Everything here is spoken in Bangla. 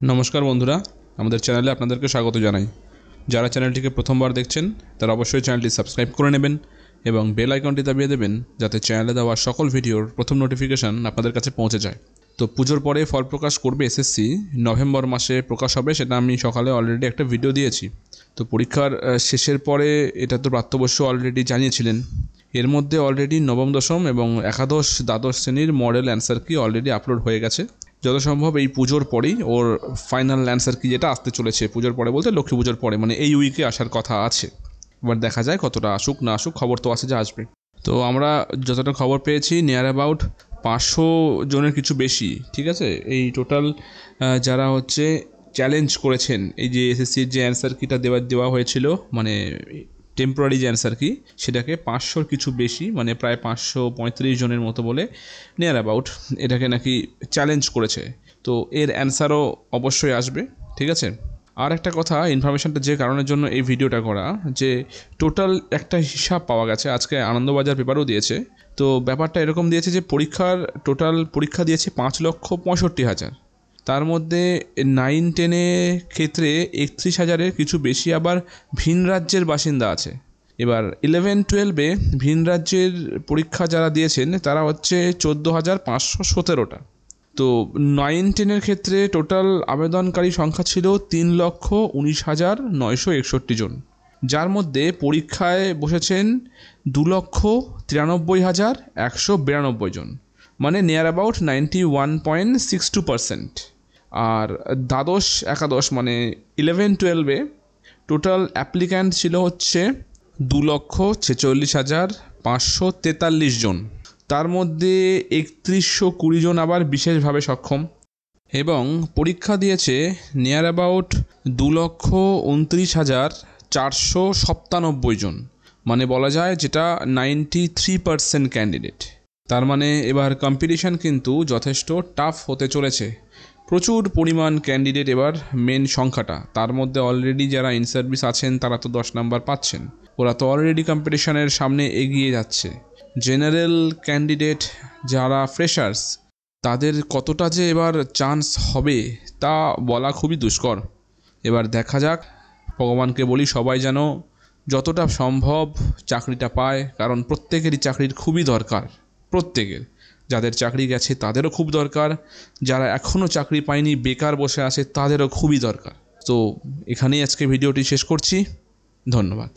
নমস্কার বন্ধুরা, আমাদের চ্যানেলে আপনাদেরকে স্বাগত জানাই। যারা চ্যানেলটিকে প্রথমবার দেখছেন তারা অবশ্যই চ্যানেলটি সাবস্ক্রাইব করে নেবেন এবং বেল আইকনটি দাবিয়ে দেবেন যাতে চ্যানেলে দেওয়া সকল ভিডিওর প্রথম নোটিফিকেশান আপনাদের কাছে পৌঁছে যায়। তো পুজোর পরে ফল প্রকাশ করবে এসএসসি, নভেম্বর মাসে প্রকাশ হবে, সেটা আমি সকালে অলরেডি একটা ভিডিও দিয়েছি। তো পরীক্ষার শেষের পরে এটা তো প্রাপ্তবর্ষ অলরেডি জানিয়েছিলেন। এর মধ্যে অলরেডি নবম দশম এবং একাদশ দ্বাদশ শ্রেণীর মডেল অ্যান্সার কি অলরেডি আপলোড হয়ে গেছে। যত সম্ভব এই পুজোর পরেই ওর ফাইনাল অ্যান্সার কি যেটা আসতে চলেছে, পুজোর পরে বলতে লক্ষ্মী পুজোর পরে, মানে এই উইকে আসার কথা আছে। এবার দেখা যায় কতটা আসুক না আসুক, খবর তো আছে যে আসবে। তো আমরা যতটা খবর পেয়েছি নিয়ার অ্যাবাউট 500 জনের কিছু বেশি, ঠিক আছে, এই টোটাল যারা হচ্ছে চ্যালেঞ্জ করেছেন এই যে এসএসসির যে অ্যান্সার কিটা দেওয়া হয়েছিল, মানে টেম্পোরারি যে অ্যান্সার কি, সেটাকে 500 কিছু বেশি, মানে প্রায় 535 জনের মতো বলে নিয়ার অ্যাবাউট এটাকে নাকি চ্যালেঞ্জ করেছে। তো এর অ্যান্সারও অবশ্যই আসবে, ঠিক আছে। আর একটা কথা, ইনফরমেশনটা যে কারণের জন্য এই ভিডিওটা করা, যে টোটাল একটা হিসাব পাওয়া গেছে, আজকে আনন্দবাজার পেপারও দিয়েছে। তো ব্যাপারটা এরকম দিয়েছে যে টোটাল পরীক্ষা দিয়েছে 5,65,000। তার মধ্যে 9-10 ক্ষেত্রে 31,000-এর কিছু বেশি আবার ভিন রাজ্যের বাসিন্দা আছে। এবার 11-12-এ ভিন রাজ্যের পরীক্ষা যারা দিয়েছেন তারা হচ্ছে 14,517টা। তো 9-10-এর ক্ষেত্রে টোটাল আবেদনকারী সংখ্যা ছিল 3,19,961 জন, যার মধ্যে পরীক্ষায় বসেছেন 2,93,192 জন, মানে নিয়ার অ্যাবাউট 91.62%। আর দ্বাদশ একাদশ মানে 11-12-এ টোটাল অ্যাপ্লিক্যান্ট ছিল হচ্ছে 2,46,543 জন, তার মধ্যে 3,120 জন আবার বিশেষভাবে সক্ষম, এবং পরীক্ষা দিয়েছে নিয়ার অ্যাবাউট 2,29,497 জন, মানে বলা যায় যেটা 93% ক্যান্ডিডেট। তার মানে এবার কম্পিটিশান কিন্তু যথেষ্ট টাফ হতে চলেছে, প্রচুর পরিমাণ ক্যান্ডিডেট। এবার মেন সংখ্যাটা, তার মধ্যে অলরেডি যারা ইন সার্ভিস আছেন তারা তো 10 নাম্বার পাচ্ছেন, ওরা তো অলরেডি কম্পিটিশানের সামনে এগিয়ে যাচ্ছে। জেনারেল ক্যান্ডিডেট যারা ফ্রেশার্স, তাদের কতটা যে এবার চান্স হবে তা বলা খুবই দুষ্কর। এবার দেখা যাক, ভগবানকে বলি সবাই যেন যতটা সম্ভব চাকরিটা পায়, কারণ প্রত্যেকেরই চাকরির খুবই দরকার, প্রত্যেকের। যাদের চাকরি গেছে তাদেরও খুব দরকার, যারা এখনও চাকরি পায়নি বেকার বসে আছে তাদেরও খুবই দরকার। তো এখানেই আজকে ভিডিওটি শেষ করছি, ধন্যবাদ।